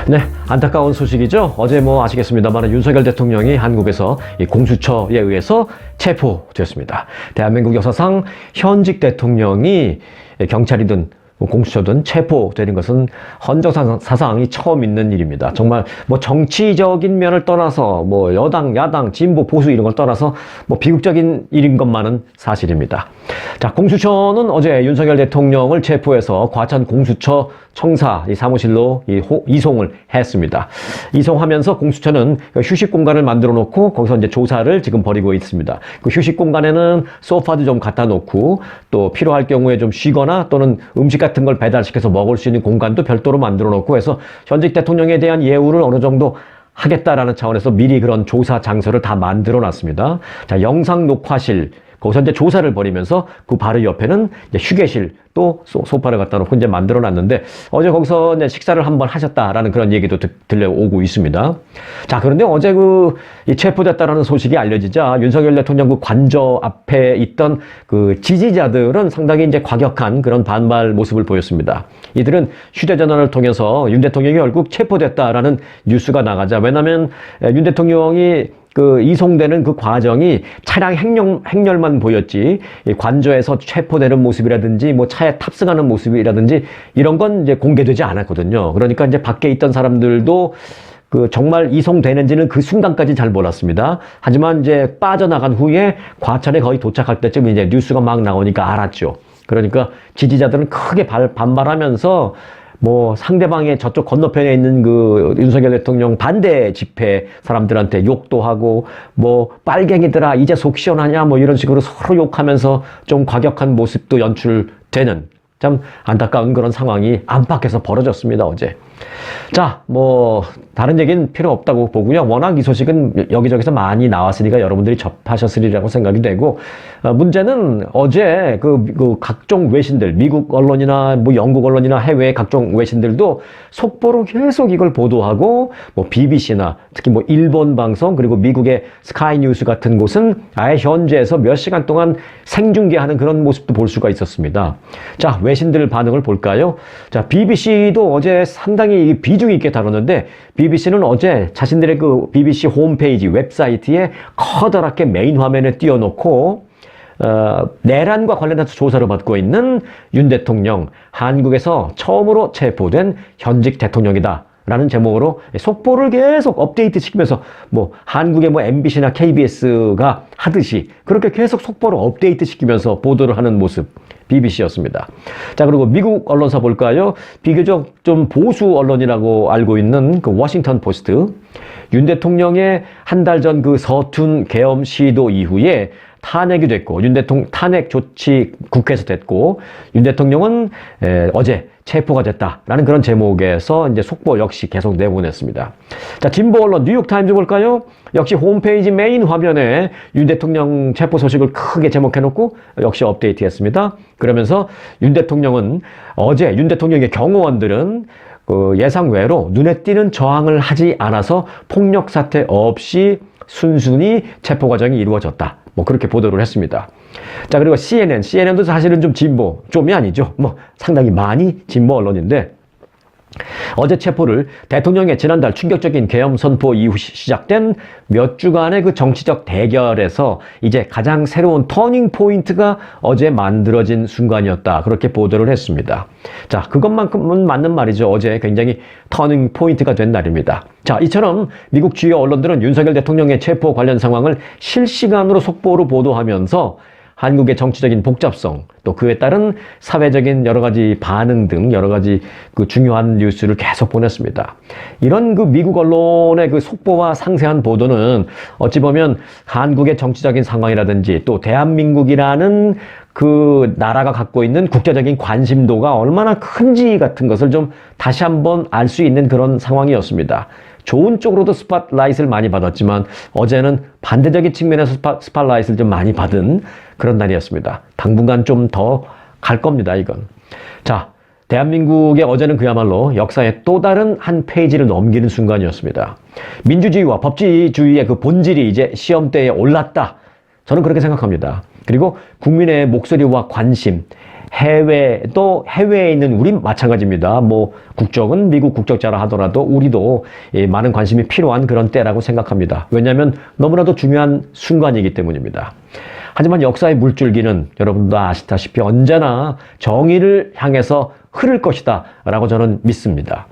네, 안타까운 소식이죠. 어제 뭐 아시겠습니다만 윤석열 대통령이 한국에서 이 공수처에 의해서 체포됐습니다. 대한민국 역사상 현직 대통령이 경찰이든 공수처든 체포되는 것은 헌정사상이 처음 있는 일입니다. 정말 뭐 정치적인 면을 떠나서 뭐 여당, 야당, 진보, 보수 이런 걸 떠나서 뭐 비극적인 일인 것만은 사실입니다. 자, 공수처는 어제 윤석열 대통령을 체포해서 과천 공수처 청사 사무실로 이송을 했습니다. 이송하면서 공수처는 휴식 공간을 만들어 놓고 거기서 이제 조사를 지금 벌이고 있습니다. 그 휴식 공간에는 소파도 좀 갖다 놓고 또 필요할 경우에 좀 쉬거나 또는 음식 같은 걸 배달시켜서 먹을 수 있는 공간도 별도로 만들어 놓고 해서 현직 대통령에 대한 예우를 어느 정도 하겠다라는 차원에서 미리 그런 조사 장소를 다 만들어 놨습니다. 자, 영상 녹화실 거기서 이제 조사를 벌이면서 그 바로 옆에는 이제 휴게실 또 소파를 갖다 놓고 이제 만들어 놨는데 어제 거기서 이제 식사를 한번 하셨다라는 그런 얘기도 들려오고 있습니다. 자, 그런데 어제 이 체포됐다라는 소식이 알려지자 윤석열 대통령 그 관저 앞에 있던 그 지지자들은 상당히 이제 과격한 그런 반발 모습을 보였습니다. 이들은 휴대전화를 통해서 윤 대통령이 결국 체포됐다라는 뉴스가 나가자, 왜냐하면 윤 대통령이 그 이송되는 그 과정이 차량 행렬만 보였지 관저에서 체포되는 모습이라든지 뭐 차에 탑승하는 모습이라든지 이런 건 이제 공개되지 않았거든요. 그러니까 이제 밖에 있던 사람들도 그 정말 이송되는지는 그 순간까지 잘 몰랐습니다. 하지만 이제 빠져나간 후에 과천에 거의 도착할 때쯤 이제 뉴스가 막 나오니까 알았죠. 그러니까 지지자들은 크게 반발하면서 뭐 상대방의 저쪽 건너편에 있는 그 윤석열 대통령 반대 집회 사람들한테 욕도 하고 뭐 빨갱이들아 이제 속 시원하냐 뭐 이런 식으로 서로 욕하면서 좀 과격한 모습도 연출되는 참 안타까운 그런 상황이 안팎에서 벌어졌습니다, 어제. 자, 뭐 다른 얘기는 필요 없다고 보고요. 워낙 이 소식은 여기저기서 많이 나왔으니까 여러분들이 접하셨으리라고 생각이 되고, 문제는 어제 그 각종 외신들, 미국 언론이나 뭐 영국 언론이나 해외 각종 외신들도 속보로 계속 이걸 보도하고, 뭐 BBC나 특히 뭐 일본 방송 그리고 미국의 스카이 뉴스 같은 곳은 아예 현지에서 몇 시간 동안 생중계하는 그런 모습도 볼 수가 있었습니다. 자, 외신들 반응을 볼까요? 자, BBC도 어제 상당히 비중 있게 다뤘는데, BBC는 어제 자신들의 그 BBC 홈페이지 웹사이트에 커다랗게 메인 화면에 띄워놓고 내란과 관련해서 조사를 받고 있는 윤 대통령, 한국에서 처음으로 체포된 현직 대통령이다 라는 제목으로 속보를 계속 업데이트 시키면서 뭐 한국의 뭐 MBC나 KBS가 하듯이 그렇게 계속 속보를 업데이트 시키면서 보도를 하는 모습, BBC였습니다. 자, 그리고 미국 언론사 볼까요? 비교적 좀 보수 언론이라고 알고 있는 그 워싱턴 포스트, 윤 대통령의 한 달 전 그 서툰 계엄 시도 이후에 탄핵이 됐고, 윤 대통령 탄핵 조치 국회에서 됐고, 윤 대통령은 어제 체포가 됐다라는 그런 제목에서 이제 속보 역시 계속 내보냈습니다. 자, 진보 언론 뉴욕타임즈 볼까요? 역시 홈페이지 메인 화면에 윤 대통령 체포 소식을 크게 제목해놓고 역시 업데이트했습니다. 그러면서 윤 대통령은 어제 윤 대통령의 경호원들은 그 예상외로 눈에 띄는 저항을 하지 않아서 폭력 사태 없이 순순히 체포 과정이 이루어졌다. 뭐 그렇게 보도를 했습니다. 자, 그리고 CNN도 사실은 좀 좀이 아니죠. 뭐 상당히 많이 진보 언론인데, 어제 체포를 대통령의 지난달 충격적인 계엄 선포 이후 시작된 몇 주간의 그 정치적 대결에서 이제 가장 새로운 터닝 포인트가 어제 만들어진 순간이었다. 그렇게 보도를 했습니다. 자, 그것만큼은 맞는 말이죠. 어제 굉장히 터닝 포인트가 된 날입니다. 자, 이처럼 미국 주요 언론들은 윤석열 대통령의 체포 관련 상황을 실시간으로 속보로 보도하면서 한국의 정치적인 복잡성, 또 그에 따른 사회적인 여러 가지 반응 등 여러 가지 그 중요한 뉴스를 계속 보냈습니다. 이런 그 미국 언론의 그 속보와 상세한 보도는 어찌 보면 한국의 정치적인 상황이라든지 또 대한민국이라는 그 나라가 갖고 있는 국제적인 관심도가 얼마나 큰지 같은 것을 좀 다시 한번 알 수 있는 그런 상황이었습니다. 좋은 쪽으로도 스팟라이트를 많이 받았지만 어제는 반대적인 측면에서 스팟라이트를 좀 많이 받은 그런 날이었습니다. 당분간 좀 더 갈 겁니다, 이건. 자, 대한민국의 어제는 그야말로 역사의 또 다른 한 페이지를 넘기는 순간이었습니다. 민주주의와 법치주의의 그 본질이 이제 시험대에 올랐다. 저는 그렇게 생각합니다. 그리고 국민의 목소리와 관심, 해외도 해외에 있는 우리 마찬가지입니다. 뭐 국적은 미국 국적자라 하더라도 우리도 많은 관심이 필요한 그런 때라고 생각합니다. 왜냐하면 너무나도 중요한 순간이기 때문입니다. 하지만 역사의 물줄기는 여러분도 아시다시피 언제나 정의를 향해서 흐를 것이다 라고 저는 믿습니다.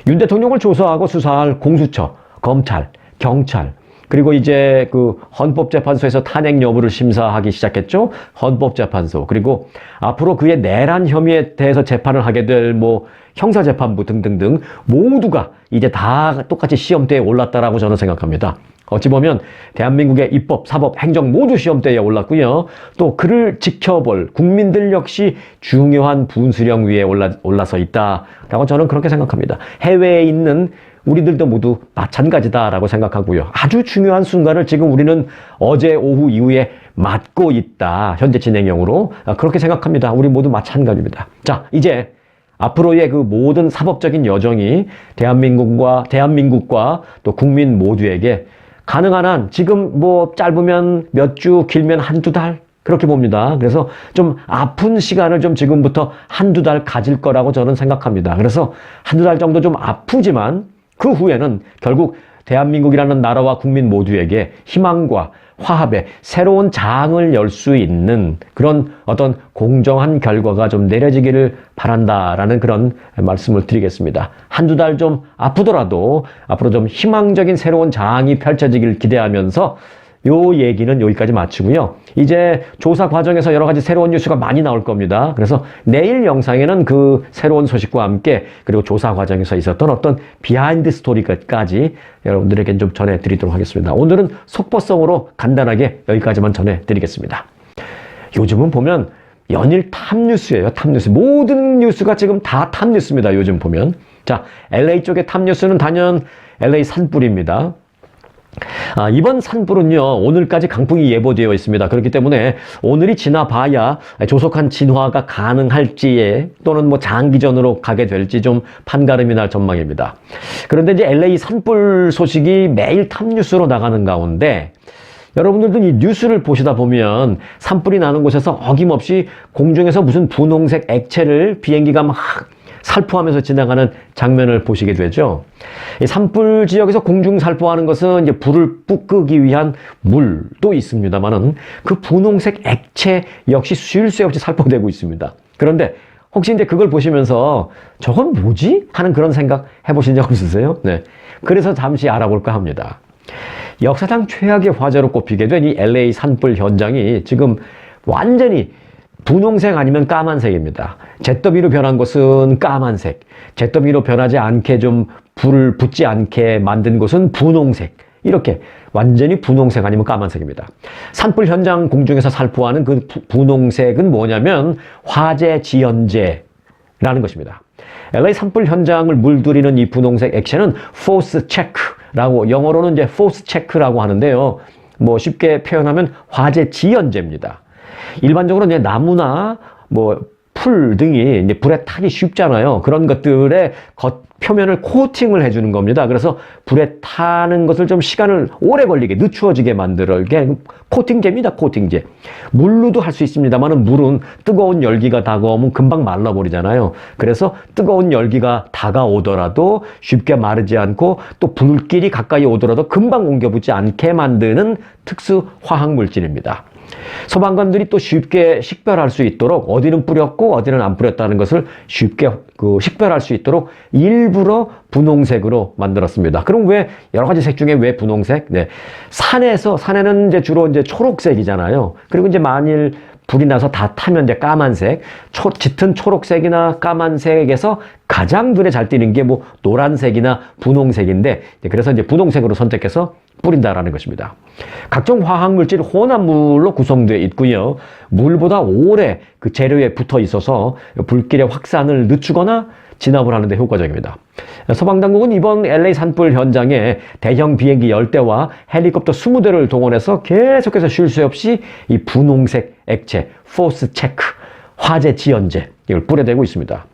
윤 대통령을 조사하고 수사할 공수처, 검찰, 경찰, 그리고 이제 그 헌법재판소에서 탄핵 여부를 심사하기 시작했죠. 헌법재판소. 그리고 앞으로 그의 내란 혐의에 대해서 재판을 하게 될 뭐 형사재판부 등등등 모두가 이제 다 똑같이 시험대에 올랐다라고 저는 생각합니다. 어찌 보면 대한민국의 입법, 사법, 행정 모두 시험대에 올랐고요. 또 그를 지켜볼 국민들 역시 중요한 분수령 위에 올라서 있다라고 저는 그렇게 생각합니다. 해외에 있는 우리들도 모두 마찬가지다라고 생각하고요. 아주 중요한 순간을 지금 우리는 어제 오후 이후에 맞고 있다. 현재 진행형으로 그렇게 생각합니다. 우리 모두 마찬가지입니다. 자, 이제 앞으로의 그 모든 사법적인 여정이 대한민국과 또 국민 모두에게 가능한 한 지금 뭐 짧으면 몇 주, 길면 한두 달 그렇게 봅니다. 그래서 좀 아픈 시간을 좀 지금부터 한두 달 가질 거라고 저는 생각합니다. 그래서 한두 달 정도 좀 아프지만 그 후에는 결국 대한민국이라는 나라와 국민 모두에게 희망과 화합의 새로운 장을 열 수 있는 그런 어떤 공정한 결과가 좀 내려지기를 바란다라는 그런 말씀을 드리겠습니다. 한두 달 좀 아프더라도 앞으로 좀 희망적인 새로운 장이 펼쳐지길 기대하면서 요 얘기는 여기까지 마치고요. 이제 조사 과정에서 여러 가지 새로운 뉴스가 많이 나올 겁니다. 그래서 내일 영상에는 그 새로운 소식과 함께 그리고 조사 과정에서 있었던 어떤 비하인드 스토리까지 여러분들에게 좀 전해드리도록 하겠습니다. 오늘은 속보성으로 간단하게 여기까지만 전해드리겠습니다. 요즘은 보면 연일 탑뉴스예요. 탑뉴스. 모든 뉴스가 지금 다 탑뉴스입니다. 요즘 보면. 자, LA 쪽의 탑뉴스는 단연 LA 산불입니다. 이번 산불은요, 오늘까지 강풍이 예보되어 있습니다. 그렇기 때문에 오늘이 지나봐야 조속한 진화가 가능할지에 또는 뭐 장기전으로 가게 될지 좀 판가름이 날 전망입니다. 그런데 이제 LA 산불 소식이 매일 탑뉴스로 나가는 가운데 여러분들도 이 뉴스를 보시다 보면 산불이 나는 곳에서 어김없이 공중에서 무슨 분홍색 액체를 비행기가 막 살포하면서 지나가는 장면을 보시게 되죠. 이 산불 지역에서 공중 살포하는 것은 이제 불을 끄기 위한 물도 있습니다만은 그 분홍색 액체 역시 쉴 새 없이 살포되고 있습니다. 그런데 혹시 이제 그걸 보시면서 저건 뭐지? 하는 그런 생각 해보신 적 없으세요? 네. 그래서 잠시 알아볼까 합니다. 역사상 최악의 화재로 꼽히게 된 이 LA 산불 현장이 지금 완전히 분홍색 아니면 까만색입니다. 잿더미로 변한 것은 까만색, 잿더미로 변하지 않게 좀 불을 붙지 않게 만든 것은 분홍색. 이렇게 완전히 분홍색 아니면 까만색입니다. 산불 현장 공중에서 살포하는 그 분홍색은 뭐냐면 화재 지연제라는 것입니다. LA 산불 현장을 물들이는 이 분홍색 액체는 force check라고 영어로는 이제 force check라고 하는데요. 뭐 쉽게 표현하면 화재 지연제입니다. 일반적으로 이제 나무나 뭐 풀 등이 이제 불에 타기 쉽잖아요. 그런 것들의 표면을 코팅을 해주는 겁니다. 그래서 불에 타는 것을 좀 시간을 오래 걸리게 늦추어지게 만들어 이게 코팅제입니다. 코팅제. 물로도 할 수 있습니다만은 물은 뜨거운 열기가 다가오면 금방 말라버리잖아요. 그래서 뜨거운 열기가 다가오더라도 쉽게 마르지 않고 또 불길이 가까이 오더라도 금방 옮겨붙지 않게 만드는 특수 화학 물질입니다. 소방관들이 또 쉽게 식별할 수 있도록 어디는 뿌렸고 어디는 안 뿌렸다는 것을 쉽게 식별할 수 있도록 일부러 분홍색으로 만들었습니다. 그럼 왜 여러 가지 색 중에 왜 분홍색? 네. 산에는 이제 주로 이제 초록색이잖아요. 그리고 이제 만일 불이 나서 다 타면 이제 까만색, 짙은 초록색이나 까만색에서 가장 눈에 잘 띄는 게 뭐 노란색이나 분홍색인데 그래서 이제 분홍색으로 선택해서 뿌린다라는 것입니다. 각종 화학물질 혼합물로 구성되어 있고요. 물보다 오래 그 재료에 붙어 있어서 불길의 확산을 늦추거나 진압을 하는 데 효과적입니다. 소방당국은 이번 LA 산불 현장에 대형 비행기 10대와 헬리콥터 20대를 동원해서 계속해서 쉴 새 없이 이 분홍색 액체, force check, 화재 지연제 이걸 뿌려대고 있습니다.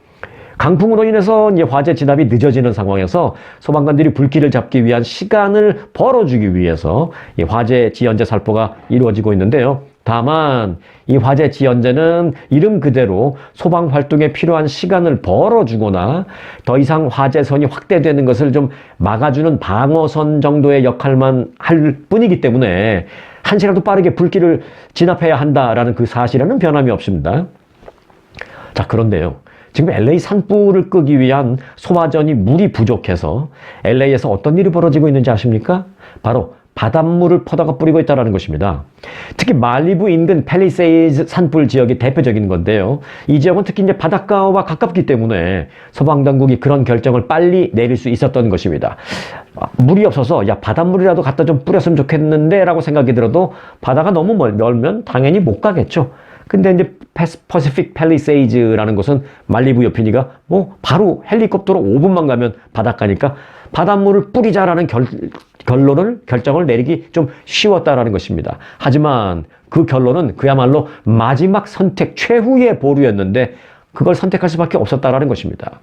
강풍으로 인해서 이제 화재 진압이 늦어지는 상황에서 소방관들이 불길을 잡기 위한 시간을 벌어주기 위해서 이 화재 지연제 살포가 이루어지고 있는데요. 다만 이 화재 지연제는 이름 그대로 소방 활동에 필요한 시간을 벌어주거나 더 이상 화재선이 확대되는 것을 좀 막아주는 방어선 정도의 역할만 할 뿐이기 때문에 한시라도 빠르게 불길을 진압해야 한다라는 그 사실에는 변함이 없습니다. 자, 그런데요. 지금 LA 산불을 끄기 위한 소화전이 물이 부족해서 LA에서 어떤 일이 벌어지고 있는지 아십니까? 바로 바닷물을 퍼다가 뿌리고 있다는 것입니다. 특히 말리부 인근 팰리세이드 산불 지역이 대표적인 건데요. 이 지역은 특히 이제 바닷가와 가깝기 때문에 소방당국이 그런 결정을 빨리 내릴 수 있었던 것입니다. 물이 없어서 야 바닷물이라도 갖다 좀 뿌렸으면 좋겠는데 라고 생각이 들어도 바다가 너무 멀면 당연히 못 가겠죠. 근데 이제 퍼시픽 팰리세이즈라는 곳은 말리부 옆이니까 뭐 바로 헬리콥터로 5분만 가면 바닷가니까 바닷물을 뿌리자라는 결정을 내리기 좀 쉬웠다라는 것입니다. 하지만 그 결론은 그야말로 마지막 선택 최후의 보루였는데 그걸 선택할 수밖에 없었다라는 것입니다.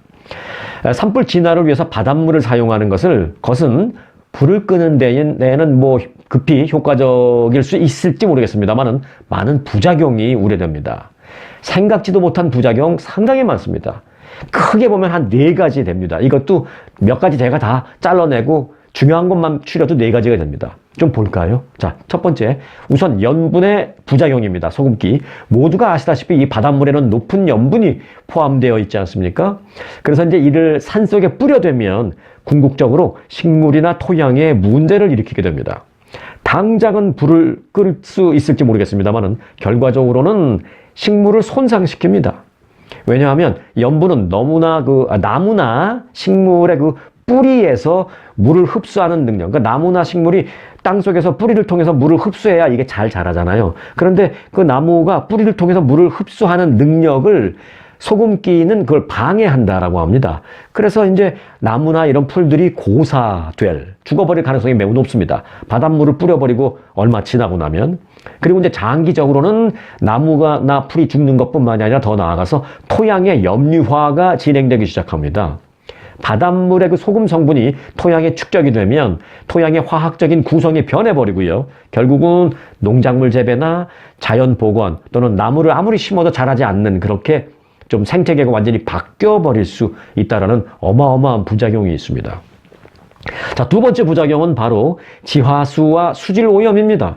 산불 진화를 위해서 바닷물을 사용하는 것은 불을 끄는 데에는 뭐 급히 효과적일 수 있을지 모르겠습니다만은 많은 부작용이 우려됩니다. 생각지도 못한 부작용 상당히 많습니다. 크게 보면 한 4가지 됩니다. 이것도 몇 가지 제가 다 잘라내고 중요한 것만 추려도 4가지가 됩니다. 좀 볼까요? 자, 첫 번째, 우선 염분의 부작용입니다. 소금기. 모두가 아시다시피 이 바닷물에는 높은 염분이 포함되어 있지 않습니까? 그래서 이제 이를 산속에 뿌려대면 궁극적으로 식물이나 토양에 문제를 일으키게 됩니다. 당장은 불을 끌 수 있을지 모르겠습니다만은 결과적으로는 식물을 손상시킵니다. 왜냐하면 염분은 나무나 식물의 그 뿌리에서 물을 흡수하는 능력. 그러니까 나무나 식물이 땅속에서 뿌리를 통해서 물을 흡수해야 이게 잘 자라잖아요. 그런데 그 나무가 뿌리를 통해서 물을 흡수하는 능력을 소금기는 그걸 방해한다라고 합니다. 그래서 이제 나무나 이런 풀들이 죽어버릴 가능성이 매우 높습니다. 바닷물을 뿌려버리고 얼마 지나고 나면. 그리고 이제 장기적으로는 나무나 풀이 죽는 것뿐만이 아니라 더 나아가서 토양의 염류화가 진행되기 시작합니다. 바닷물의 그 소금 성분이 토양에 축적이 되면 토양의 화학적인 구성이 변해버리고요. 결국은 농작물 재배나 자연 복원 또는 나무를 아무리 심어도 자라지 않는 그렇게 좀 생태계가 완전히 바뀌어버릴 수 있다는 어마어마한 부작용이 있습니다. 자, 두 번째 부작용은 바로 지하수와 수질 오염입니다.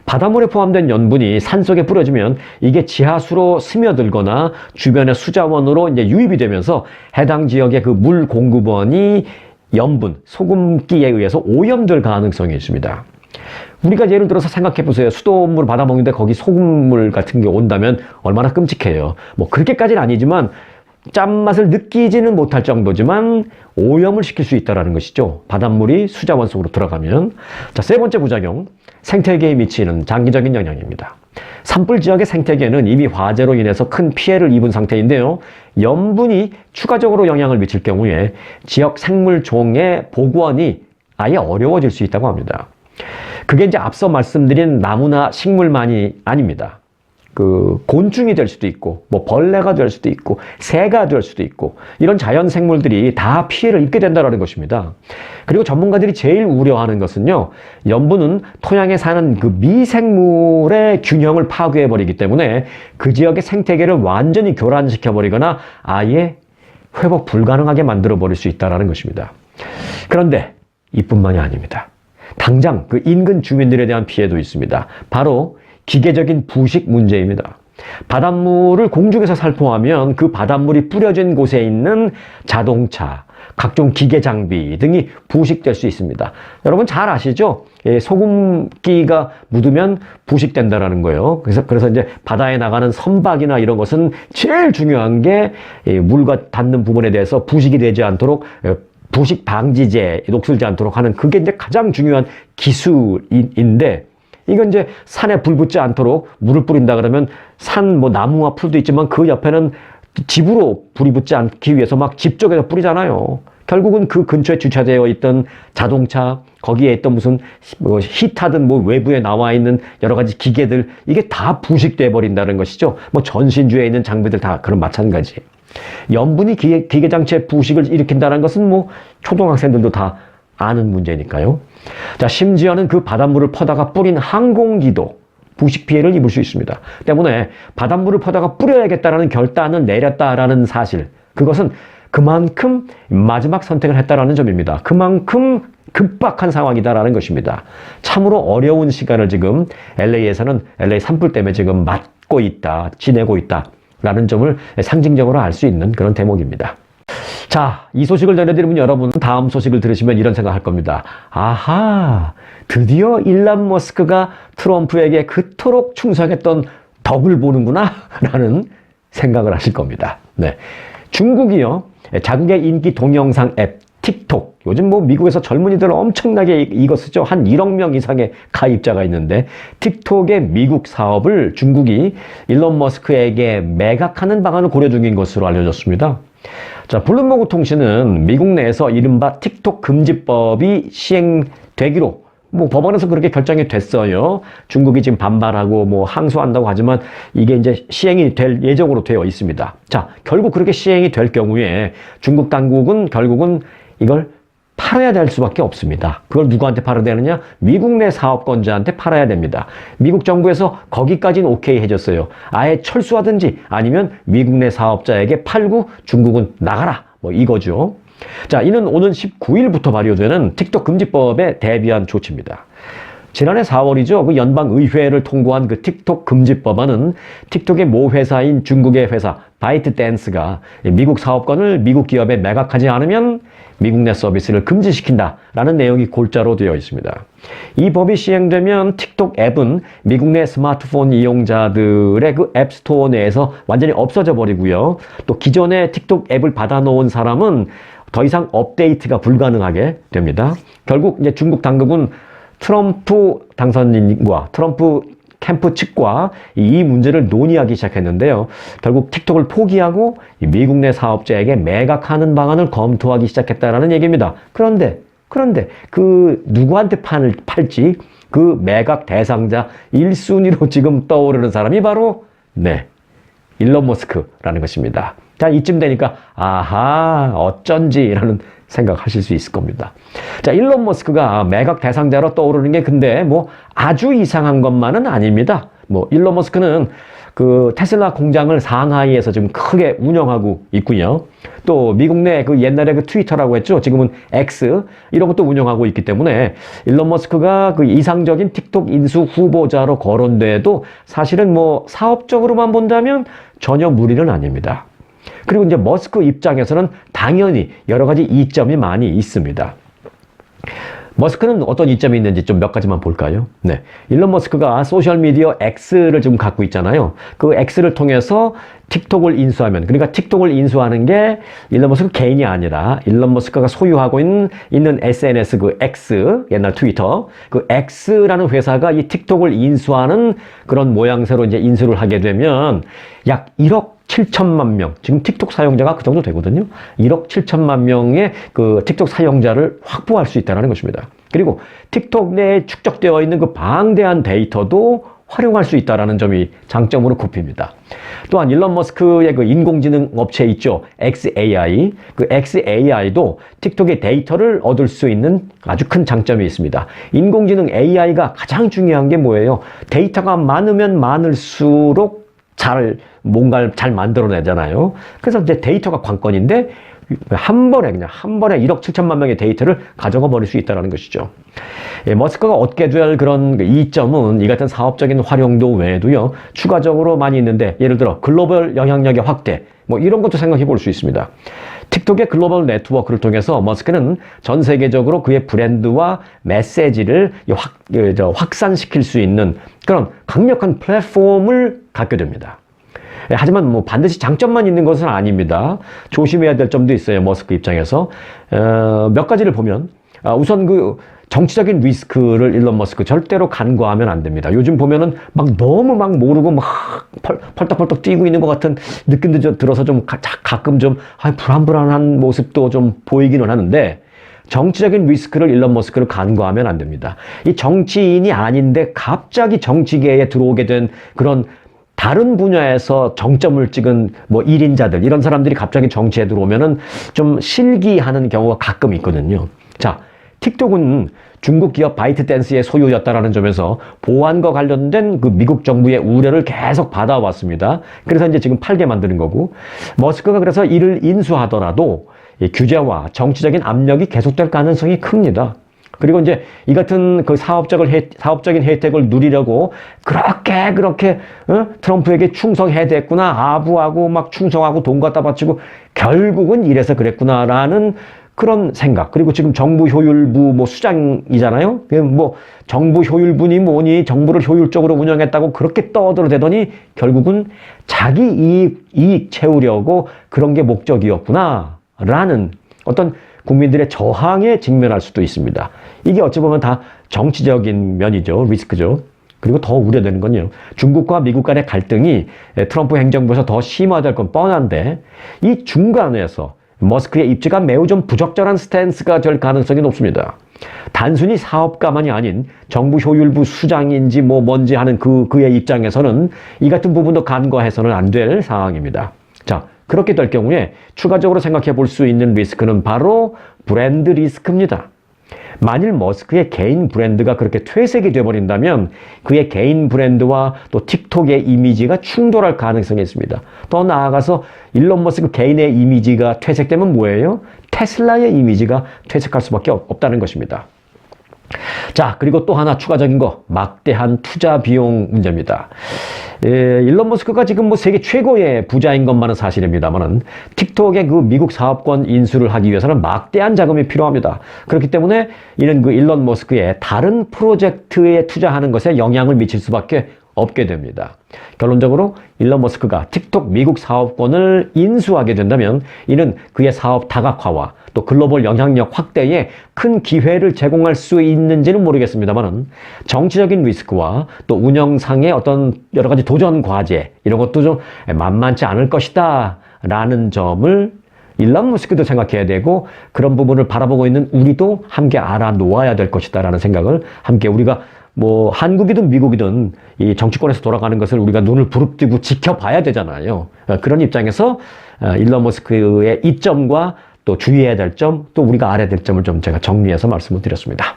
바닷물에 포함된 염분이 산속에 뿌려지면 이게 지하수로 스며들거나 주변의 수자원으로 이제 유입이 되면서 해당 지역의 그 물 공급원이 염분, 소금기에 의해서 오염될 가능성이 있습니다. 우리가 예를 들어서 생각해 보세요. 수돗물 받아 먹는데 거기 소금물 같은 게 온다면 얼마나 끔찍해요. 뭐 그렇게까지는 아니지만 짠맛을 느끼지는 못할 정도지만 오염을 시킬 수 있다는 것이죠. 바닷물이 수자원 속으로 들어가면. 자, 세 번째 부작용, 생태계에 미치는 장기적인 영향입니다. 산불 지역의 생태계는 이미 화재로 인해서 큰 피해를 입은 상태인데요. 염분이 추가적으로 영향을 미칠 경우에 지역 생물종의 복원이 아예 어려워질 수 있다고 합니다. 그게 이제 앞서 말씀드린 나무나 식물만이 아닙니다. 그 곤충이 될 수도 있고, 뭐 벌레가 될 수도 있고, 새가 될 수도 있고, 이런 자연 생물들이 다 피해를 입게 된다는 것입니다. 그리고 전문가들이 제일 우려하는 것은요, 염분은 토양에 사는 그 미생물의 균형을 파괴해버리기 때문에 그 지역의 생태계를 완전히 교란시켜버리거나 아예 회복 불가능하게 만들어버릴 수 있다는 것입니다. 그런데 이뿐만이 아닙니다. 당장 그 인근 주민들에 대한 피해도 있습니다. 바로 기계적인 부식 문제입니다. 바닷물을 공중에서 살포하면 그 바닷물이 뿌려진 곳에 있는 자동차, 각종 기계 장비 등이 부식될 수 있습니다. 여러분 잘 아시죠? 소금기가 묻으면 부식된다라는 거예요. 그래서 이제 바다에 나가는 선박이나 이런 것은 제일 중요한 게 물과 닿는 부분에 대해서 부식이 되지 않도록 부식 방지제 녹슬지 않도록 하는 그게 이제 가장 중요한 기술인데 이건 이제 산에 불 붙지 않도록 물을 뿌린다 그러면 산 뭐 나무와 풀도 있지만 그 옆에는 집으로 불이 붙지 않기 위해서 막 집 쪽에서 뿌리잖아요. 결국은 그 근처에 주차되어 있던 자동차, 거기에 있던 무슨 뭐 히타든 뭐 외부에 나와 있는 여러 가지 기계들 이게 다 부식돼 버린다는 것이죠. 뭐 전신주에 있는 장비들 다 그런 마찬가지. 염분이 기계 장치의 부식을 일으킨다는 것은 뭐 초등학생들도 다 아는 문제니까요. 자, 심지어는 그 바닷물을 퍼다가 뿌린 항공기도 부식 피해를 입을 수 있습니다. 때문에 바닷물을 퍼다가 뿌려야겠다라는 결단을 내렸다라는 사실, 그것은 그만큼 마지막 선택을 했다라는 점입니다. 그만큼 급박한 상황이다라는 것입니다. 참으로 어려운 시간을 지금 LA에서는 LA 산불 때문에 지금 맞고 있다, 지내고 있다라는 점을 상징적으로 알 수 있는 그런 대목입니다. 자, 이 소식을 전해드리면 여러분 다음 소식을 들으시면 이런 생각할 겁니다. 아하, 드디어 일론 머스크가 트럼프에게 그토록 충성했던 덕을 보는구나 라는 생각을 하실 겁니다. 네, 중국이요, 자국의 인기 동영상 앱 틱톡, 요즘 뭐 미국에서 젊은이들 엄청나게 이거 쓰죠. 한 1억 명 이상의 가입자가 있는데 틱톡의 미국 사업을 중국이 일론 머스크에게 매각하는 방안을 고려 중인 것으로 알려졌습니다. 자, 블룸버그 통신은 미국 내에서 이른바 틱톡 금지법이 시행되기로 뭐 법원에서 그렇게 결정이 됐어요. 중국이 지금 반발하고 뭐 항소한다고 하지만 이게 이제 시행이 될 예정으로 되어 있습니다. 자, 결국 그렇게 시행이 될 경우에 중국 당국은 결국은 이걸 팔아야 될 수밖에 없습니다. 그걸 누구한테 팔아야 되느냐? 미국 내 사업권자한테 팔아야 됩니다. 미국 정부에서 거기까지는 오케이 해줬어요. 아예 철수하든지 아니면 미국 내 사업자에게 팔고 중국은 나가라, 뭐 이거죠. 자, 이는 오는 19일부터 발효되는 틱톡 금지법에 대비한 조치입니다. 지난해 4월이죠. 그 연방의회를 통과한 그 틱톡 금지법안은 틱톡의 모 회사인 중국의 회사 바이트댄스가 미국 사업권을 미국 기업에 매각하지 않으면 미국 내 서비스를 금지시킨다라는 내용이 골자로 되어 있습니다. 이 법이 시행되면 틱톡 앱은 미국 내 스마트폰 이용자들의 그 앱스토어 내에서 완전히 없어져 버리고요. 또 기존에 틱톡 앱을 받아놓은 사람은 더 이상 업데이트가 불가능하게 됩니다. 결국 이제 중국 당국은 트럼프 당선인과 트럼프 캠프 측과 이 문제를 논의하기 시작했는데요. 결국 틱톡을 포기하고 미국 내 사업자에게 매각하는 방안을 검토하기 시작했다라는 얘기입니다. 그런데 그 누구한테 팔지 그 매각 대상자 1순위로 지금 떠오르는 사람이 바로 일론 머스크라는 것입니다. 자, 이쯤 되니까 아하, 어쩐지라는 생각하실 수 있을 겁니다. 자, 일론 머스크가 매각 대상자로 떠오르는 게 근데 뭐 아주 이상한 것만은 아닙니다. 뭐 일론 머스크는 그 테슬라 공장을 상하이에서 지금 크게 운영하고 있고요. 또 미국 내 그 옛날에 그 트위터라고 했죠. 지금은 X 이런 것도 운영하고 있기 때문에 일론 머스크가 그 이상적인 틱톡 인수 후보자로 거론돼도 사실은 뭐 사업적으로만 본다면 전혀 무리는 아닙니다. 그리고 이제 머스크 입장에서는 당연히 여러 가지 이점이 많이 있습니다. 머스크는 어떤 이점이 있는지 좀 몇 가지만 볼까요? 일론 머스크가 소셜미디어 X를 지금 갖고 있잖아요. 그 X를 통해서 틱톡을 인수하면, 그러니까 틱톡을 인수하는 게 일론 머스크 개인이 아니라 일론 머스크가 소유하고 있는 SNS 그 X, 옛날 트위터, 그 X라는 회사가 이 틱톡을 인수하는 그런 모양새로 이제 인수를 하게 되면 약 1억 7천만 명, 지금 틱톡 사용자가 그 정도 되거든요. 1억 7천만 명의 그 틱톡 사용자를 확보할 수 있다는 것입니다. 그리고 틱톡 내에 축적되어 있는 그 방대한 데이터도 활용할 수 있다는 점이 장점으로 꼽힙니다. 또한 일론 머스크의 그 인공지능 업체 있죠. XAI. 그 XAI도 틱톡의 데이터를 얻을 수 있는 아주 큰 장점이 있습니다. 인공지능 AI가 가장 중요한 게 뭐예요? 데이터가 많으면 많을수록 뭔가를 잘 만들어내잖아요. 그래서 이제 데이터가 관건인데 한 번에 1억 7천만 명의 데이터를 가져가 버릴 수 있다는 것이죠. 머스크가 얻게 될 그런 이점은 이 같은 사업적인 활용도 외에도요, 추가적으로 많이 있는데 예를 들어 글로벌 영향력의 확대, 뭐 이런 것도 생각해 볼 수 있습니다. 틱톡의 글로벌 네트워크를 통해서 머스크는 전 세계적으로 그의 브랜드와 메시지를 확산시킬 수 있는 그런 강력한 플랫폼을 갖게 됩니다. 하지만 뭐 반드시 장점만 있는 것은 아닙니다. 조심해야 될 점도 있어요. 머스크 입장에서 몇 가지를 보면 우선 그 정치적인 리스크를 일론 머스크 절대로 간과하면 안 됩니다. 요즘 보면은 너무 모르고 펄떡펄떡 뛰고 있는 것 같은 느낌도 들어서 좀 가끔 좀 불안불안한 모습도 좀 보이기는 하는데, 정치적인 리스크를 일론 머스크를 간과하면 안 됩니다. 이 정치인이 아닌데 갑자기 정치계에 들어오게 된 그런 다른 분야에서 정점을 찍은 뭐 1인자들, 이런 사람들이 갑자기 정치에 들어오면은 좀 실기하는 경우가 가끔 있거든요. 자, 틱톡은 중국 기업 바이트댄스의 소유였다라는 점에서 보안과 관련된 그 미국 정부의 우려를 계속 받아왔습니다. 그래서 이제 지금 팔게 만드는 거고, 머스크가 그래서 이를 인수하더라도 이 규제와 정치적인 압력이 계속될 가능성이 큽니다. 그리고 이제 이 같은 그 사업적인 혜택을 누리려고 그렇게 트럼프에게 충성해야 됐구나, 아부하고 막 충성하고 돈 갖다 바치고 결국은 이래서 그랬구나라는 그런 생각. 그리고 지금 정부 효율부 뭐 수장이잖아요. 뭐 정부 효율부니 뭐니 정부를 효율적으로 운영했다고 그렇게 떠들어대더니 결국은 자기 이익 채우려고 그런 게 목적이었구나라는 어떤 국민들의 저항에 직면할 수도 있습니다. 이게 어찌 보면 다 정치적인 면이죠. 리스크죠. 그리고 더 우려되는 건요, 중국과 미국 간의 갈등이 트럼프 행정부에서 더 심화될 건 뻔한데 이 중간에서 머스크의 입지가 매우 좀 부적절한 스탠스가 될 가능성이 높습니다. 단순히 사업가만이 아닌 정부 효율부 수장인지 뭐 뭔지 하는 그의 입장에서는 이 같은 부분도 간과해서는 안 될 상황입니다. 자, 그렇게 될 경우에 추가적으로 생각해 볼 수 있는 리스크는 바로 브랜드 리스크입니다. 만일 머스크의 개인 브랜드가 그렇게 퇴색이 되어버린다면 그의 개인 브랜드와 또 틱톡의 이미지가 충돌할 가능성이 있습니다. 더 나아가서 일론 머스크 개인의 이미지가 퇴색되면 뭐예요? 테슬라의 이미지가 퇴색할 수밖에 없다는 것입니다. 자, 그리고 또 하나 추가적인 거, 막대한 투자 비용 문제입니다. 일론 머스크가 지금 뭐 세계 최고의 부자인 것만은 사실입니다만은 틱톡의 그 미국 사업권 인수를 하기 위해서는 막대한 자금이 필요합니다. 그렇기 때문에 이는 그 일론 머스크의 다른 프로젝트에 투자하는 것에 영향을 미칠 수밖에 없게 됩니다. 결론적으로 일론 머스크가 틱톡 미국 사업권을 인수하게 된다면 이는 그의 사업 다각화와 또 글로벌 영향력 확대에 큰 기회를 제공할 수 있는지는 모르겠습니다만은 정치적인 리스크와 또 운영상의 어떤 여러 가지 도전 과제 이런 것도 좀 만만치 않을 것이다 라는 점을 일론 머스크도 생각해야 되고 그런 부분을 바라보고 있는 우리도 함께 알아놓아야 될 것이다 라는 생각을 함께 우리가 뭐 한국이든 미국이든 이 정치권에서 돌아가는 것을 우리가 눈을 부릅뜨고 지켜봐야 되잖아요. 그런 입장에서 일론 머스크의 이점과 또 주의해야 될 점, 또 우리가 알아야 될 점을 좀 제가 정리해서 말씀을 드렸습니다.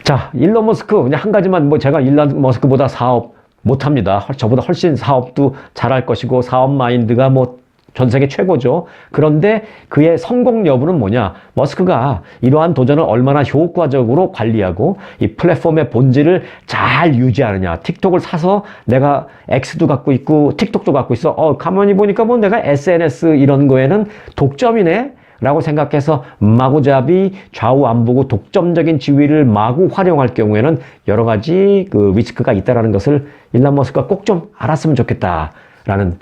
자, 일론 머스크 그냥 한 가지만 뭐 제가 일론 머스크보다 사업 못합니다. 저보다 훨씬 사업도 잘할 것이고 사업 마인드가 뭐 전 세계 최고죠. 그런데 그의 성공 여부는 뭐냐? 머스크가 이러한 도전을 얼마나 효과적으로 관리하고 이 플랫폼의 본질을 잘 유지하느냐. 틱톡을 사서 내가 X도 갖고 있고 틱톡도 갖고 있어. 가만히 보니까 뭐 내가 SNS 이런 거에는 독점이네? 라고 생각해서 마구잡이 좌우 안 보고 독점적인 지위를 마구 활용할 경우에는 여러 가지 그 리스크가 있다는 것을 일론 머스크가 꼭 좀 알았으면 좋겠다. 라는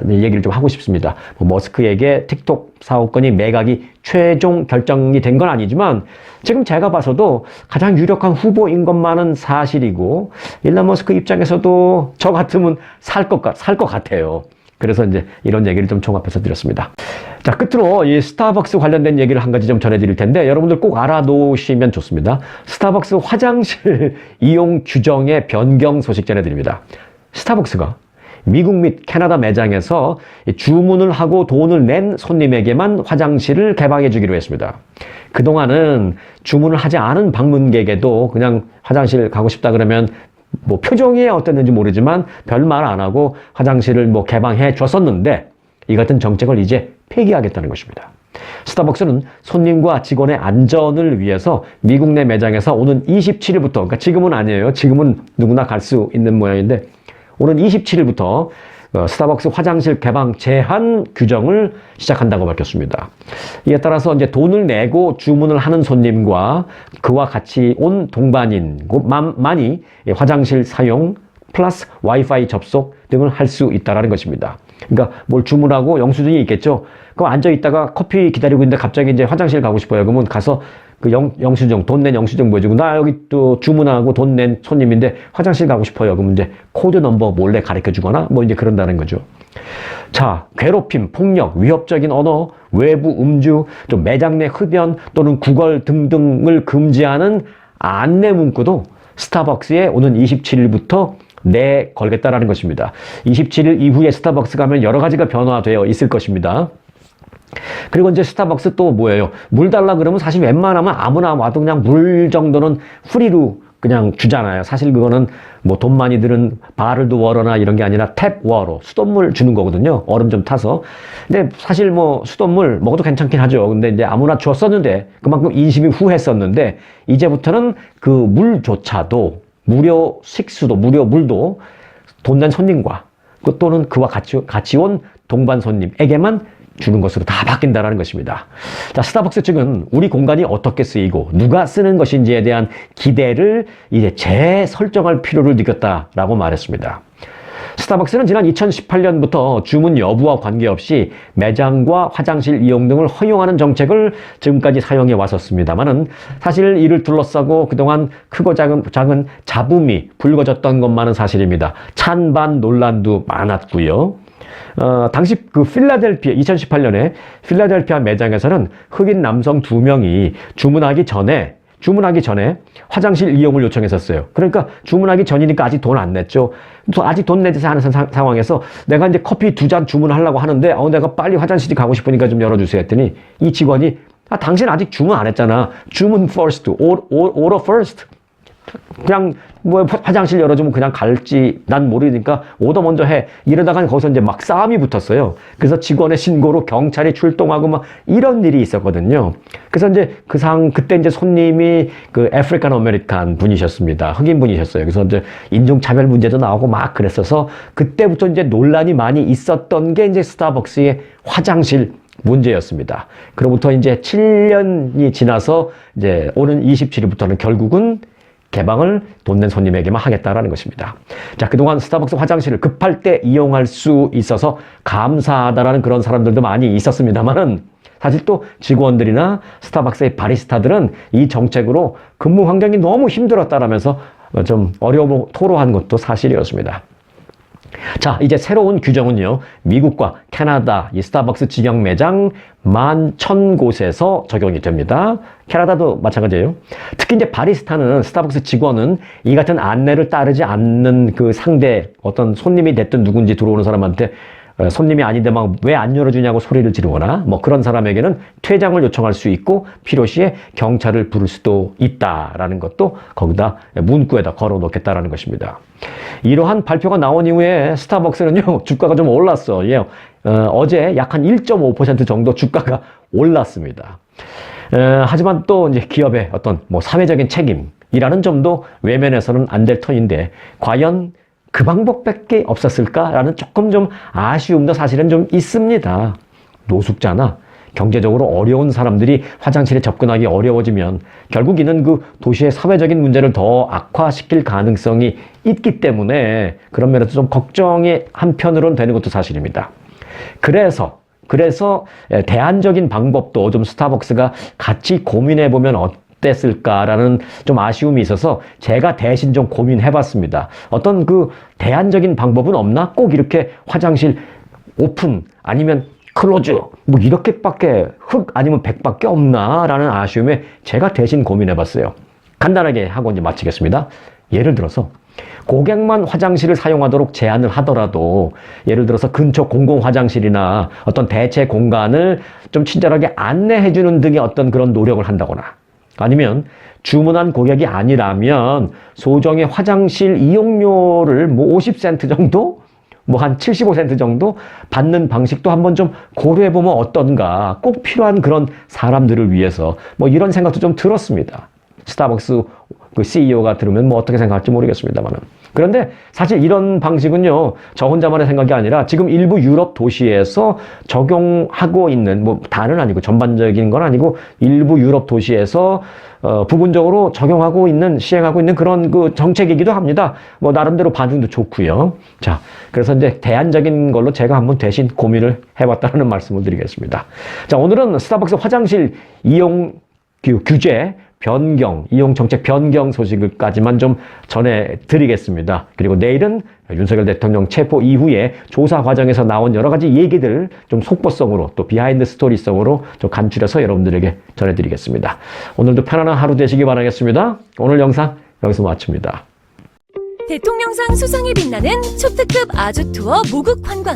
얘기를 좀 하고 싶습니다. 머스크에게 틱톡 사업권이 매각이 최종 결정이 된 건 아니지만 지금 제가 봐서도 가장 유력한 후보인 것만은 사실이고 일론 머스크 입장에서도 저 같으면 살 것 같아요. 그래서 이제 이런 얘기를 좀 종합해서 드렸습니다. 자, 끝으로 이 스타벅스 관련된 얘기를 한 가지 좀 전해드릴 텐데 여러분들 꼭 알아놓으시면 좋습니다. 스타벅스 화장실 이용 규정의 변경 소식 전해드립니다. 스타벅스가 미국 및 캐나다 매장에서 주문을 하고 돈을 낸 손님에게만 화장실을 개방해 주기로 했습니다. 그동안은 주문을 하지 않은 방문객에도 그냥 화장실 가고 싶다 그러면 뭐 표정이 어땠는지 모르지만 별말 안 하고 화장실을 뭐 개방해 줬었는데 이 같은 정책을 이제 폐기하겠다는 것입니다. 스타벅스는 손님과 직원의 안전을 위해서 미국 내 매장에서 오는 27일부터, 그러니까 지금은 아니에요. 지금은 누구나 갈 수 있는 모양인데 오는 27일부터 스타벅스 화장실 개방 제한 규정을 시작한다고 밝혔습니다. 이에 따라서 이제 돈을 내고 주문을 하는 손님과 그와 같이 온 동반인만이 화장실 사용 플러스 와이파이 접속 등을 할 수 있다는 것입니다. 그러니까 뭘 주문하고 영수증이 있겠죠. 그럼 앉아 있다가 커피 기다리고 있는데 갑자기 이제 화장실 가고 싶어요. 그러면 가서 그 영수증, 돈 낸 영수증 보여주고 나 여기 또 주문하고 돈 낸 손님인데 화장실 가고 싶어요. 그러면 이제 코드 넘버 몰래 가르쳐 주거나 뭐 이제 그런다는 거죠. 자, 괴롭힘, 폭력, 위협적인 언어, 외부 음주, 또 매장 내 흡연 또는 구걸 등등을 금지하는 안내 문구도 스타벅스에 오는 27일부터 내걸겠다라는 것입니다. 27일 이후에 스타벅스 가면 여러 가지가 변화되어 있을 것입니다. 그리고 이제 스타벅스 또 뭐예요? 물 달라 그러면 사실 웬만하면 아무나 와도 그냥 물 정도는 프리로 그냥 주잖아요. 사실 그거는 뭐 돈 많이 드는 바르드 워러나 이런 게 아니라 탭 워러, 수돗물 주는 거거든요. 얼음 좀 타서. 근데 사실 뭐 수돗물 먹어도 괜찮긴 하죠. 근데 이제 아무나 줬었는데 그만큼 인심이 후했었는데 이제부터는 그 물조차도 무료 식수도, 무료 물도 돈 낸 손님과 또는 그와 같이 온 동반 손님에게만 주는 것으로 다 바뀐다는 것입니다. 자, 스타벅스 측은 우리 공간이 어떻게 쓰이고 누가 쓰는 것인지에 대한 기대를 이제 재설정할 필요를 느꼈다라고 말했습니다. 스타벅스는 지난 2018년부터 주문 여부와 관계없이 매장과 화장실 이용 등을 허용하는 정책을 지금까지 사용해 왔었습니다만은 사실 이를 둘러싸고 그동안 크고 작은 잡음이 불거졌던 것만은 사실입니다. 찬반 논란도 많았고요. 당시 그 2018년에 필라델피아 매장에서는 흑인 남성 2명이 주문하기 전에 화장실 이용을 요청했었어요. 그러니까 주문하기 전이니까 아직 돈 안 냈죠. 또 아직 돈 내지 않은 상황에서 내가 이제 커피 2잔 주문하려고 하는데 내가 빨리 화장실이 가고 싶으니까 좀 열어주세요 했더니 이 직원이 당신 아직 주문 안 했잖아. 주문 first, order first. 그냥 뭐 화장실 열어주면 그냥 갈지 난 모르니까 오더 먼저 해. 이러다가 거기서 이제 막 싸움이 붙었어요. 그래서 직원의 신고로 경찰이 출동하고 막 이런 일이 있었거든요. 그래서 이제 그때 이제 손님이 그 아프리칸 아메리칸 분이셨습니다. 흑인 분이셨어요. 그래서 이제 인종차별 문제도 나오고 막 그랬어서 그때부터 이제 논란이 많이 있었던 게 이제 스타벅스의 화장실 문제였습니다. 그로부터 이제 7년이 지나서 이제 오는 27일부터는 결국은 개방을 돈 낸 손님에게만 하겠다라는 것입니다. 자, 그동안 스타벅스 화장실을 급할 때 이용할 수 있어서 감사하다라는 그런 사람들도 많이 있었습니다만은 사실 또 직원들이나 스타벅스의 바리스타들은 이 정책으로 근무 환경이 너무 힘들었다라면서 좀 어려움을 토로한 것도 사실이었습니다. 자, 이제 새로운 규정은요, 미국과 캐나다 이 스타벅스 직영 매장 11,000곳에서 적용이 됩니다. 캐나다도 마찬가지예요. 특히 이제 바리스타는 스타벅스 직원은 이 같은 안내를 따르지 않는 그 상대 어떤 손님이 됐든 누군지 들어오는 사람한테 손님이 아닌데 막 왜 안 열어주냐고 소리를 지르거나 뭐 그런 사람에게는 퇴장을 요청할 수 있고 필요시에 경찰을 부를 수도 있다라는 것도 거기다 문구에다 걸어 놓겠다라는 것입니다. 이러한 발표가 나온 이후에 스타벅스는요 주가가 좀 올랐어요. 예. 어제 약 한 1.5% 정도 주가가 올랐습니다. 하지만 또 이제 기업의 어떤 뭐 사회적인 책임이라는 점도 외면해서는 안 될 터인데 과연 그 방법밖에 없었을까라는 조금 좀 아쉬움도 사실은 좀 있습니다. 노숙자나 경제적으로 어려운 사람들이 화장실에 접근하기 어려워지면 결국 이는 그 도시의 사회적인 문제를 더 악화시킬 가능성이 있기 때문에 그런 면에서 좀 걱정이 한편으로는 되는 것도 사실입니다. 그래서 대안적인 방법도 좀 스타벅스가 같이 고민해보면 어땠을까라는 좀 아쉬움이 있어서 제가 대신 좀 고민해봤습니다. 어떤 그 대안적인 방법은 없나? 꼭 이렇게 화장실 오픈 아니면 클로즈 뭐 이렇게밖에 흑 아니면 백밖에 없나라는 아쉬움에 제가 대신 고민해봤어요. 간단하게 하고 이제 마치겠습니다. 예를 들어서 고객만 화장실을 사용하도록 제한을 하더라도 예를 들어서 근처 공공 화장실이나 어떤 대체 공간을 좀 친절하게 안내해주는 등의 어떤 그런 노력을 한다거나 아니면 주문한 고객이 아니라면 소정의 화장실 이용료를 뭐 50센트 정도? 뭐 한 75센트 정도 받는 방식도 한번 좀 고려해보면 어떤가. 꼭 필요한 그런 사람들을 위해서 뭐 이런 생각도 좀 들었습니다. 스타벅스 그 CEO가 들으면 뭐 어떻게 생각할지 모르겠습니다만은. 그런데 사실 이런 방식은요, 저 혼자만의 생각이 아니라 지금 일부 유럽 도시에서 적용하고 있는, 뭐 다는 아니고 전반적인 건 아니고 일부 유럽 도시에서 부분적으로 적용하고 있는, 시행하고 있는 그런 그 정책이기도 합니다. 뭐 나름대로 반응도 좋고요. 자, 그래서 이제 대안적인 걸로 제가 한번 대신 고민을 해봤다는 말씀을 드리겠습니다. 자, 오늘은 스타벅스 화장실 이용 규제 변경, 이용 정책 변경 소식까지만 좀 전해드리겠습니다. 그리고 내일은 윤석열 대통령 체포 이후에 조사 과정에서 나온 여러 가지 얘기들 좀 속보성으로 또 비하인드 스토리성으로 좀 간추려서 여러분들에게 전해드리겠습니다. 오늘도 편안한 하루 되시기 바라겠습니다. 오늘 영상 여기서 마칩니다. 대통령상 수상에 빛나는 초특급 아주 투어 모국 관광.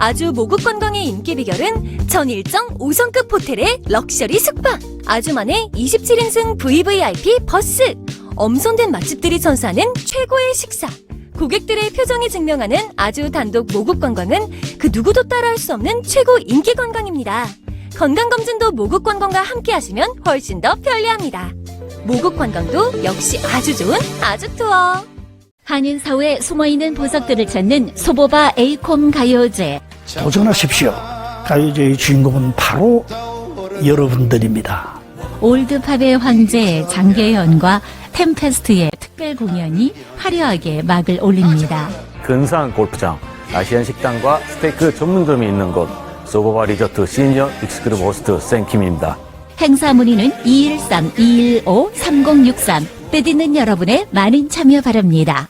아주 모국 관광의 인기 비결은 전 일정 5성급 호텔의 럭셔리 숙박, 아주만의 27인승 VVIP 버스, 엄선된 맛집들이 선사하는 최고의 식사, 고객들의 표정이 증명하는 아주 단독 모국 관광은 그 누구도 따라할 수 없는 최고 인기 관광입니다. 건강검진도 모국 관광과 함께 하시면 훨씬 더 편리합니다. 모국 관광도 역시 아주 좋은 아주 투어. 한인사회에 숨어있는 보석들을 찾는 소보바 에이콤 가요제. 도전하십시오. 가요제의 주인공은 바로 여러분들입니다. 올드팝의 황제 장계현과 템페스트의 특별 공연이 화려하게 막을 올립니다. 근사한 골프장, 아시안 식당과 스테이크 전문점이 있는 곳 소보바 리조트 시니어 익스크루브 호스트 생킴입니다. 행사 문의는 213-215-3063. 뜻 있는 여러분의 많은 참여 바랍니다.